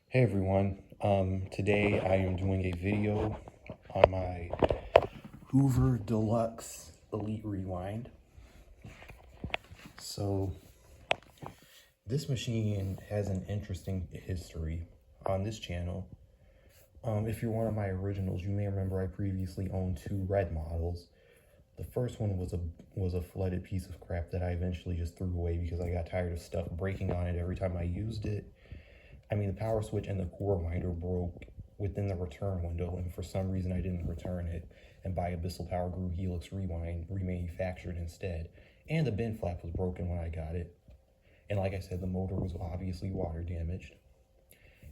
Hey everyone, today I am doing a video on my Hoover Deluxe Elite Rewind. So this machine has an interesting history on this channel. If you're one of my originals, you may remember I previously owned two red models. The first one was a flooded piece of crap that I eventually just threw away because I got tired of stuff breaking on it every time I used it. I mean, the power switch and the core winder broke within the return window, and for some reason I didn't return it and buy Abyssal Power Grew Helix Rewind remanufactured instead. And the bin flap was broken when I got it. And like I said, the motor was obviously water damaged.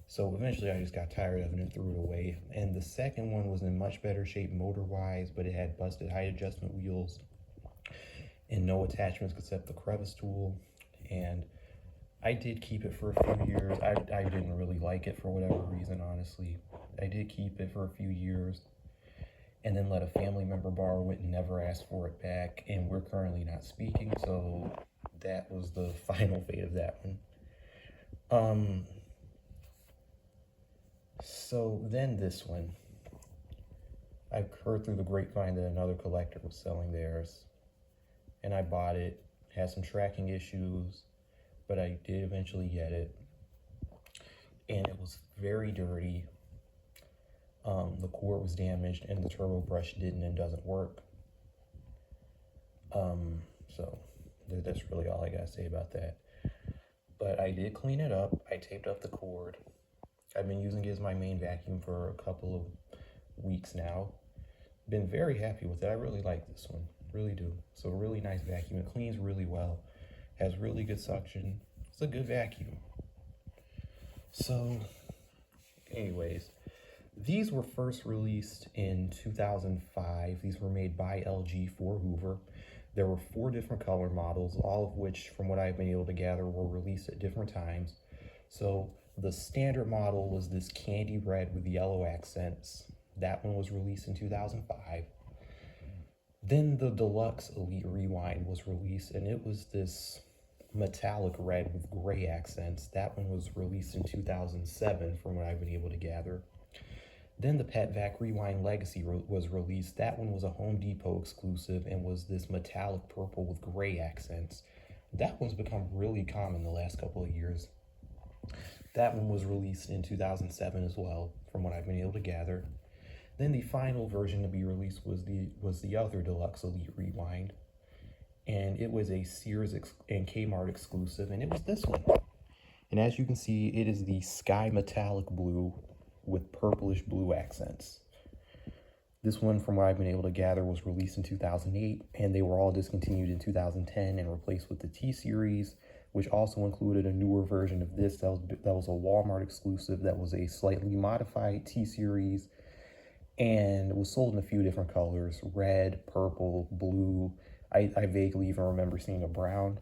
So eventually I just got tired of it and threw it away. And the second one was in much better shape motor-wise, but it had busted height adjustment wheels and no attachments except the crevice tool. And I did keep it for a few years. I didn't really like it for whatever reason, honestly. I did keep it for a few years and then let a family member borrow it and never asked for it back. And we're currently not speaking, so that was the final fate of that one. So then this one. I heard through the grapevine that another collector was selling theirs. And I bought it. Had some tracking issues, but I did eventually get it. And it was very dirty. The core was damaged and the turbo brush didn't and doesn't work. So that's really all I gotta say about that. But I did clean it up. I taped up the cord. I've been using it as my main vacuum for a couple of weeks now. Been very happy with it. I really like this one, really do. So a really nice vacuum. It cleans really well, has really good suction. It's a good vacuum. So anyways, these were first released in 2005. These were made by LG for Hoover. There were 4 different color models, all of which, from what I've been able to gather, were released at different times. So the standard model was this candy red with yellow accents. That one was released in 2005. Then the Deluxe Elite Rewind was released, and it was this metallic red with gray accents. That one was released in 2007, from what I've been able to gather. Then the Pet Vac Rewind Legacy was released. That one was a Home Depot exclusive and was this metallic purple with gray accents. That one's become really common the last couple of years. That one was released in 2007 as well, from what I've been able to gather. Then the final version to be released was the other Deluxe Elite Rewind, and it was a Sears and Kmart exclusive, and it was this one. And as you can see, it is the sky metallic blue with purplish blue accents. This one, from what I've been able to gather, was released in 2008, and they were all discontinued in 2010 and replaced with the T-Series, which also included a newer version of this that was a Walmart exclusive that was a slightly modified T-Series and was sold in a few different colors: red, purple, blue. I vaguely even remember seeing a brown.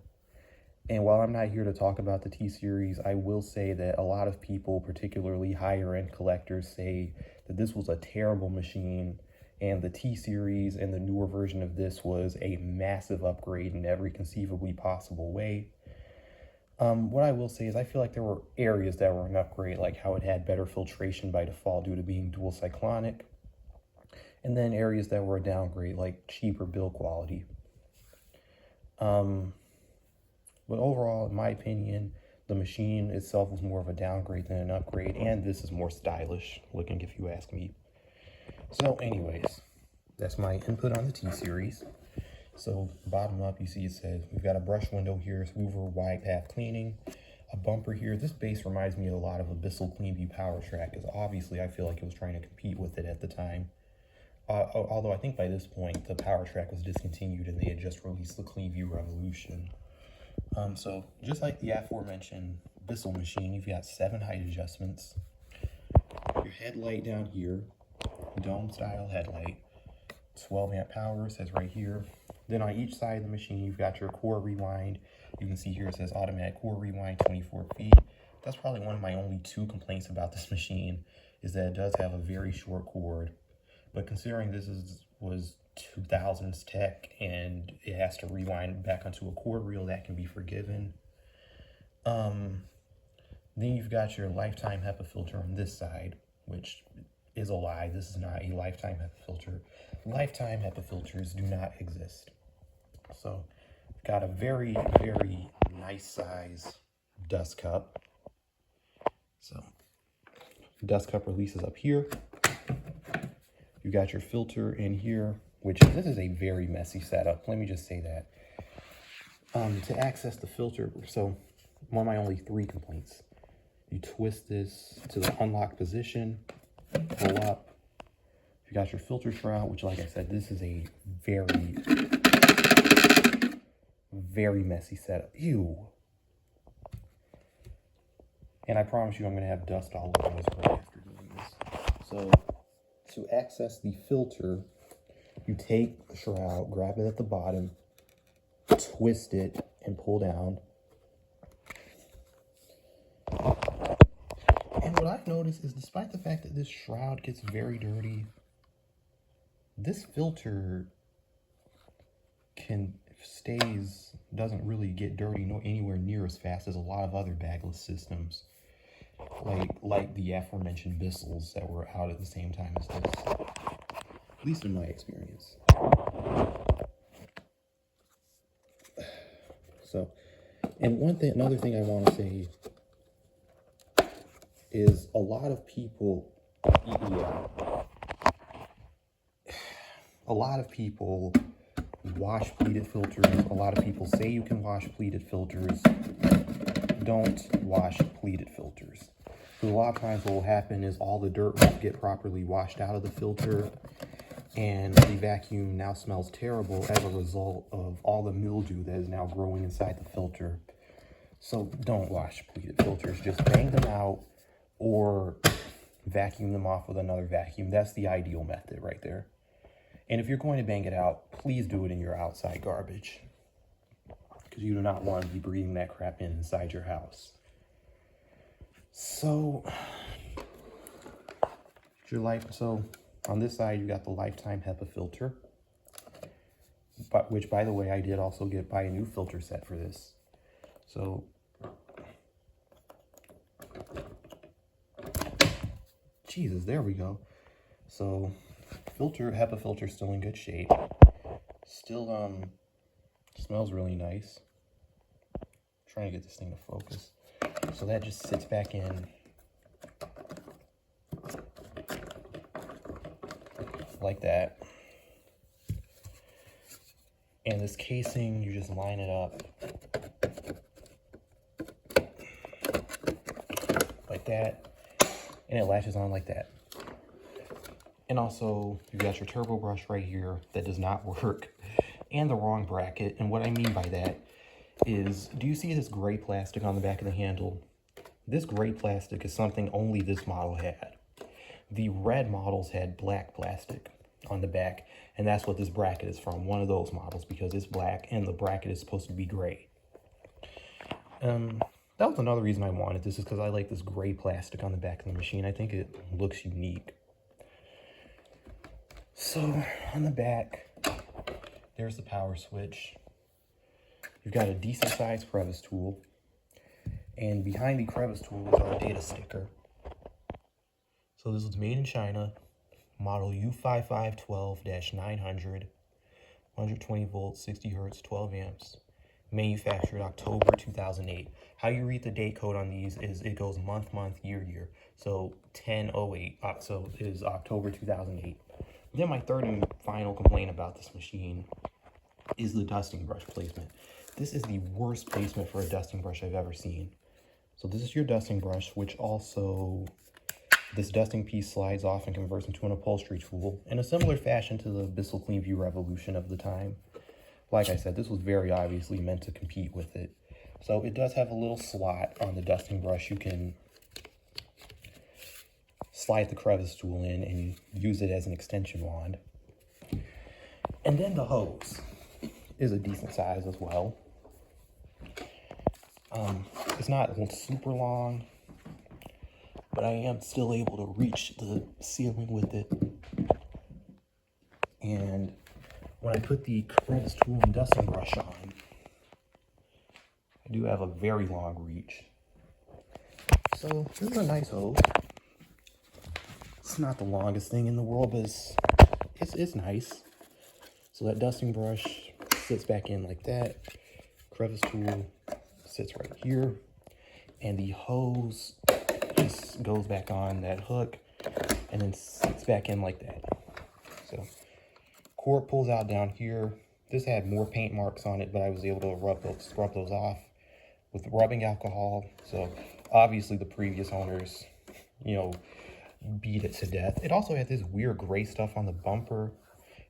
And while I'm not here to talk about the T-Series, I will say that a lot of people, particularly higher-end collectors, say that this was a terrible machine, and the T-Series and the newer version of this was a massive upgrade in every conceivably possible way. What I will say is I feel like there were areas that were an upgrade, like how it had better filtration by default due to being dual cyclonic, and then areas that were a downgrade, like cheaper build quality. But overall, in my opinion, the machine itself was more of a downgrade than an upgrade, and this is more stylish looking if you ask me. So anyways, that's my input on the T-Series. So bottom up, you see it says we've got a brush window here, Hoover wide path cleaning, a bumper here. This base reminds me a lot of Abyssal Cleanview Power Track, because obviously I feel like it was trying to compete with it at the time. Although I think by this point the Power Track was discontinued and they had just released the Cleanview Revolution. So just like the aforementioned Abyssal machine, you've got 7 height adjustments. Your headlight down here, dome style headlight, 12 amp power, says right here. Then on each side of the machine, you've got your core rewind. You can see here it says automatic core rewind, 24 feet. That's probably one of my only 2 complaints about this machine, is that it does have a very short cord. But considering this was 2000s tech and it has to rewind back onto a cord reel, that can be forgiven. Then you've got your lifetime HEPA filter on this side, which is a lie. This is not a lifetime HEPA filter. Lifetime HEPA filters do not exist. So got a very, very nice size dust cup. So dust cup releases up here. You got your filter in here, which this is a very messy setup. Let me just say that. To access the filter, so one of my only 3 complaints. You twist this to the unlock position, pull up. You got your filter shroud, which, like I said, this is a very, very messy setup. Ew. And I promise you I'm going to have dust all over this right after doing this. So to access the filter, you take the shroud, grab it at the bottom, twist it, and pull down. And what I've noticed is, despite the fact that this shroud gets very dirty, this filter doesn't really get dirty anywhere near as fast as a lot of other bagless systems, like the aforementioned Bissell's that were out at the same time as this, at least in my experience. So, and another thing I want to say is a lot of people wash pleated filters. A lot of people say you can wash pleated filters. Don't wash pleated filters. So a lot of times what will happen is all the dirt won't get properly washed out of the filter, and the vacuum now smells terrible as a result of all the mildew that is now growing inside the filter. So don't wash pleated filters. Just bang them out or vacuum them off with another vacuum. That's the ideal method right there. And if you're going to bang it out, please do it in your outside garbage, because you do not want to be breathing that crap inside your house. So on this side, you got the lifetime HEPA filter, which, by the way, I did also buy a new filter set for this. So Jesus, there we go. So HEPA filter still in good shape. Still smells really nice. I'm trying to get this thing to focus. So that just sits back in like that. And this casing, you just line it up like that, and it latches on like that. And also, you got your turbo brush right here that does not work, and the wrong bracket. And what I mean by that is, do you see this gray plastic on the back of the handle? This gray plastic is something only this model had. The red models had black plastic on the back, and that's what this bracket is from, one of those models, because it's black and the bracket is supposed to be gray. That was another reason I wanted this, is because I like this gray plastic on the back of the machine. I think it looks unique. So on the back, there's the power switch. You've got a decent sized crevice tool, and behind the crevice tool is our data sticker. So this is made in China, model U5512-900, 120 volts, 60 hertz, 12 amps, manufactured October 2008. How you read the date code on these is it goes month, year. So 10/08, so it is October 2008. Then my third and final complaint about this machine is the dusting brush placement. This is the worst placement for a dusting brush I've ever seen. So this is your dusting brush, which also, this dusting piece slides off and converts into an upholstery tool in a similar fashion to the Bissell CleanView Revolution of the time. Like I said, this was very obviously meant to compete with it. So it does have a little slot on the dusting brush. You can slide the crevice tool in and use it as an extension wand. And then the hose is a decent size as well. It's not super long, but I am still able to reach the ceiling with it. And when I put the crevice tool and dusting brush on, I do have a very long reach. So this is a nice hose. It's not the longest thing in the world, but it's nice. So that dusting brush sits back in like that. Crevice tool sits right here. And the hose just goes back on that hook and then sits back in like that. So cord pulls out down here. This had more paint marks on it, but I was able to scrub those off with rubbing alcohol. So obviously the previous owners, you know, beat it to death. It also had this weird gray stuff on the bumper,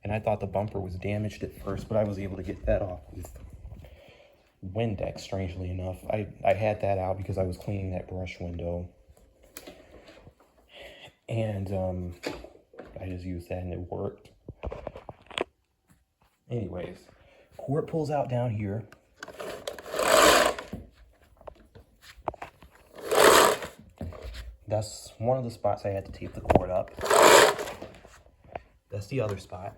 and I thought the bumper was damaged at first, but I was able to get that off with Windex, strangely enough. I had that out because I was cleaning that brush window, and I just used that and it worked. Anyways, cord pulls out down here. That's one of the spots I had to tape the cord up. That's the other spot.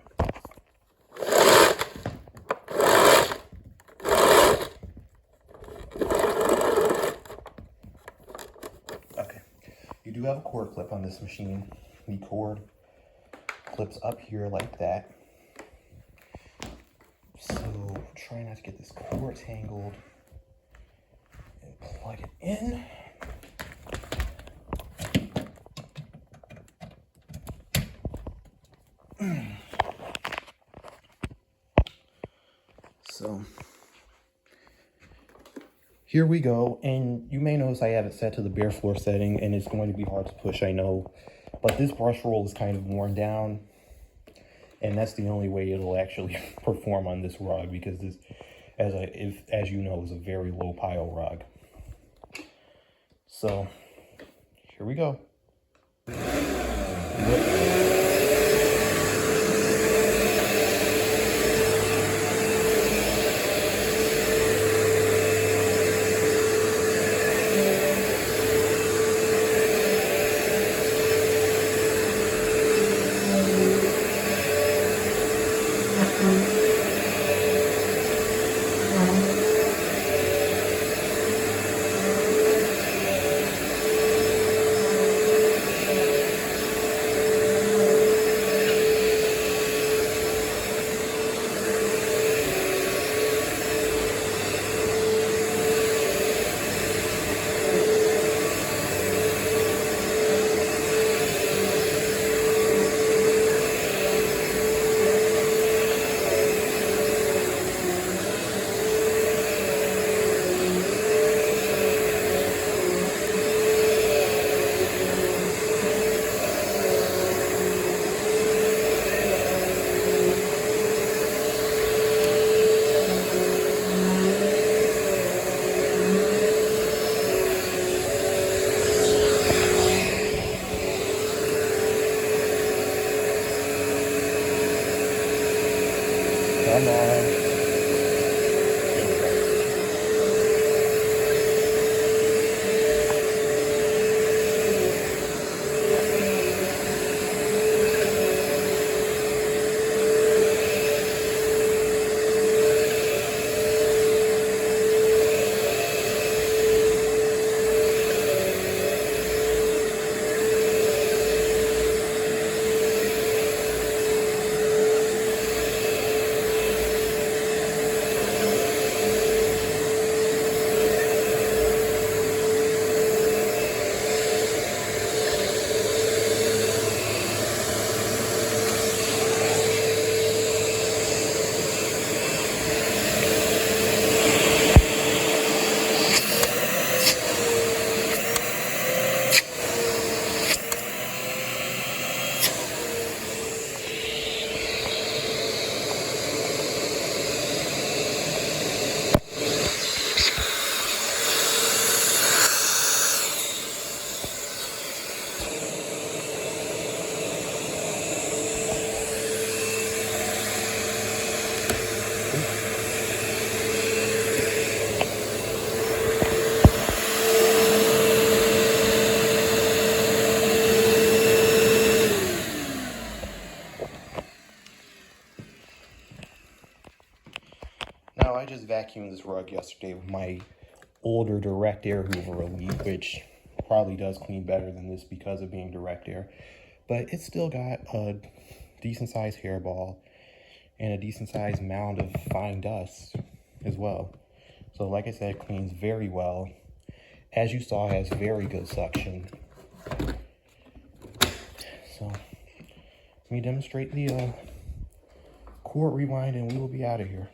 Okay, you do have a cord clip on this machine. The cord clips up here like that. So try not to get this cord tangled and plug it in. So here we go, and you may notice I have it set to the bare floor setting, and it's going to be hard to push, I know, but this brush roll is kind of worn down, and that's the only way it'll actually perform on this rug, because this, as you know, is a very low pile rug. So here we go. Come on. Now, I just vacuumed this rug yesterday with my older direct air Hoover Elite, which probably does clean better than this because of being direct air. But it's still got a decent sized hairball and a decent sized mound of fine dust as well. So like I said, cleans very well. As you saw, has very good suction. So let me demonstrate the cord rewind and we will be out of here.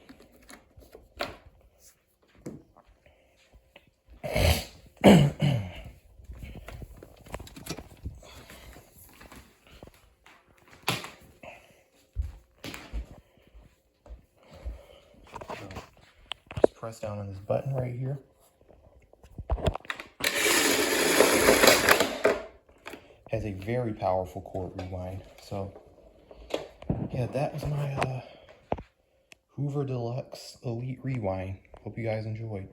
Just press down on this button right here. Has a very powerful cord rewind. So yeah, that was my Hoover Deluxe Elite Rewind. Hope you guys enjoyed.